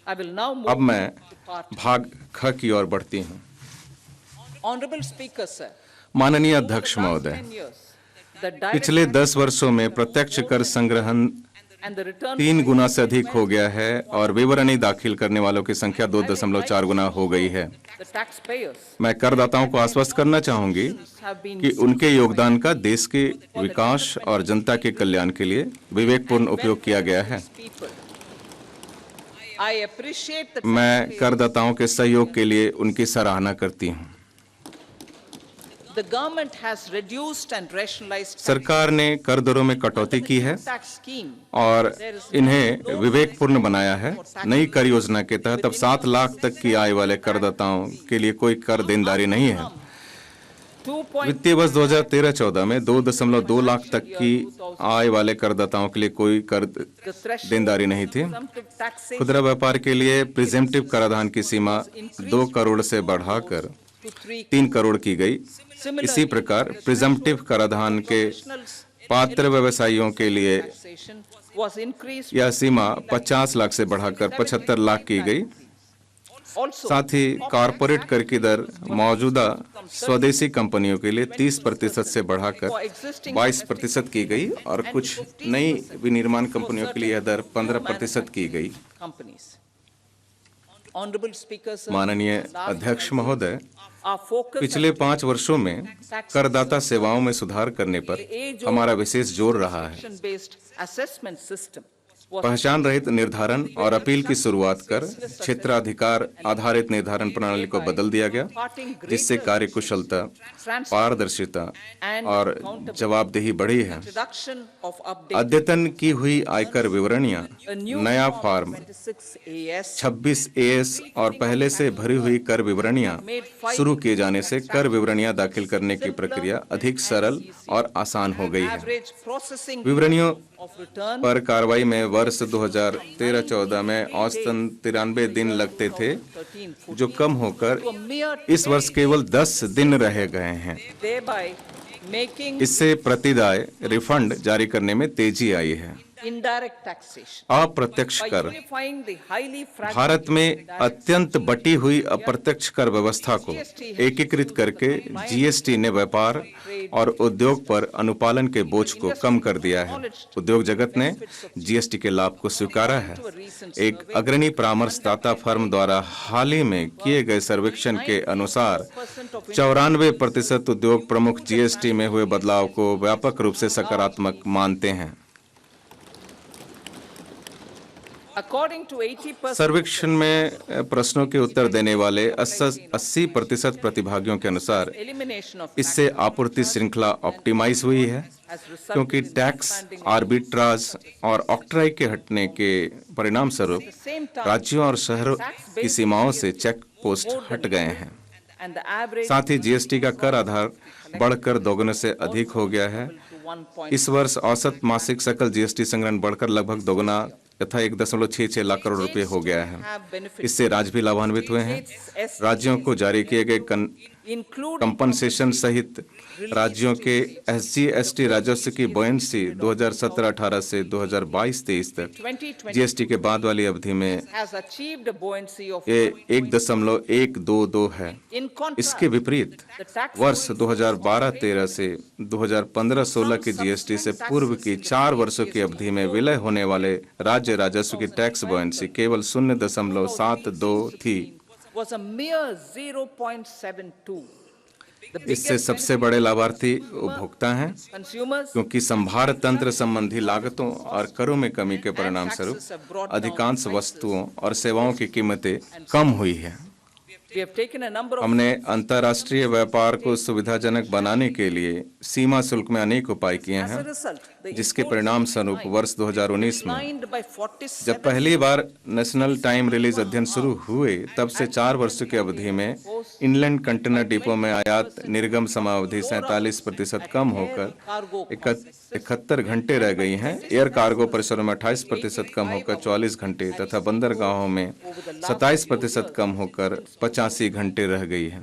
अब मैं भाग ख की ओर बढ़ती हूँ। माननीय अध्यक्ष महोदय, पिछले 10 वर्षों में प्रत्यक्ष कर संग्रहण 3 गुना से अधिक हो गया है और विवरणी दाखिल करने वालों की संख्या 2.4 गुना हो गई है। मैं करदाताओं को आश्वस्त करना चाहूंगी कि उनके योगदान का देश के विकास और जनता के कल्याण के लिए विवेकपूर्ण उपयोग किया गया है। मैं करदाताओं के सहयोग के लिए उनकी सराहना करती हूँ। सरकार ने कर दरों में कटौती की है और इन्हें विवेकपूर्ण बनाया है। नई कर योजना के तहत अब 7 लाख तक की आय वाले करदाताओं के लिए कोई कर देनदारी नहीं है। वित्तीय वर्ष 2013-14 में 2.2 लाख तक की आय वाले करदाताओं के लिए कोई कर देनदारी नहीं थी। खुदरा व्यापार के लिए प्रिजेम्प्टिव कराधान की सीमा 2 करोड़ से बढ़ाकर 3 करोड़ की गई। इसी प्रकार प्रिजम्प्टिव कराधान के पात्र व्यवसायियों के लिए यह सीमा 50 लाख से बढ़ाकर 75 लाख की गई। साथ ही कॉरपोरेट कर की दर मौजूदा स्वदेशी कंपनियों के लिए 30% से बढ़ाकर 22% की गई और कुछ नई विनिर्माण कंपनियों के लिए यह दर 15% की गई। माननीय अध्यक्ष महोदय, पिछले 5 वर्षों में करदाता सेवाओं में सुधार करने पर हमारा विशेष जोर रहा है। पहचान रहित निर्धारण और अपील की शुरुआत कर क्षेत्राधिकार आधारित निर्धारण प्रणाली को बदल दिया गया, जिससे कार्यकुशलता, पारदर्शिता और जवाबदेही बढ़ी है। अद्यतन की हुई आयकर विवरणियां, नया फॉर्म 26 AS और पहले से भरी हुई कर विवरणियां शुरू किए जाने से कर विवरणियां दाखिल करने की प्रक्रिया अधिक सरल और आसान हो गई है। विवरणियों पर कार्रवाई में वर्ष 2013-14 में औसतन 93 दिन लगते थे, जो कम होकर इस वर्ष केवल 10 दिन रह गए हैं। इससे प्रतिदाय रिफंड जारी करने में तेजी आई है। अप्रत्यक्ष कर, भारत में अत्यंत बटी हुई अप्रत्यक्ष कर व्यवस्था को एकीकृत करके जीएसटी ने व्यापार और उद्योग पर अनुपालन के बोझ को कम कर दिया है। उद्योग जगत ने जीएसटी के लाभ को स्वीकारा है। एक अग्रणी परामर्शदाता फर्म द्वारा हाल ही में किए गए सर्वेक्षण के अनुसार 94% उद्योग प्रमुख जीएसटी में हुए बदलाव को व्यापक रूप से सकारात्मक मानते हैं। सर्वेक्षण में प्रश्नों के उत्तर देने वाले 80% प्रतिभागियों के अनुसार इससे आपूर्ति श्रृंखला ऑप्टिमाइज हुई है, क्योंकि टैक्स आर्बिट्राज और ऑक्ट्राई के हटने के परिणाम स्वरूप राज्यों और शहरों की सीमाओं से चेक पोस्ट हट गए हैं। साथ ही जीएसटी का कर आधार बढ़कर दोगुने से अधिक हो गया है। इस वर्ष औसत मासिक सकल जीएसटी संग्रहण बढ़कर लगभग दोगुना तथा 1.66 लाख करोड़ रुपए हो गया है। इससे राज्य भी लाभान्वित हुए हैं। राज्यों को जारी किए गए कंपनसेशन सहित राज्यों के SGST राजस्व की बुयंसी 2017-18 से 2022-23 तक जीएसटी के बाद वाली अवधि में ये 1.122 है। इसके विपरीत वर्ष 2012-13 से 2015-16 की जीएसटी से पूर्व की 4 वर्षों की अवधि में विलय होने वाले राज्य राजस्व की टैक्स बुयंसी केवल 0.72 थी। इससे सबसे बड़े लाभार्थी उपभोक्ता हैं, क्योंकि संभार तंत्र संबंधी लागतों और करों में कमी के परिणाम स्वरूप अधिकांश वस्तुओं और सेवाओं की कीमतें कम हुई है। हमने अंतर्राष्ट्रीय व्यापार को सुविधाजनक बनाने के लिए सीमा शुल्क में अनेक उपाय किए हैं, जिसके परिणाम स्वरूप वर्ष 2019 में जब पहली बार नेशनल टाइम रिलीज अध्ययन शुरू हुए, तब से 4 वर्षों की अवधि में इनलैंड कंटेनर डिपो में आयात निर्गम समावधि 47% कम होकर 71 घंटे रह गई हैं। एयर कार्गो परिसरों में 28% कम होकर 44 घंटे तथा बंदरगाहों में 27% कम होकर 85 घंटे रह गई है।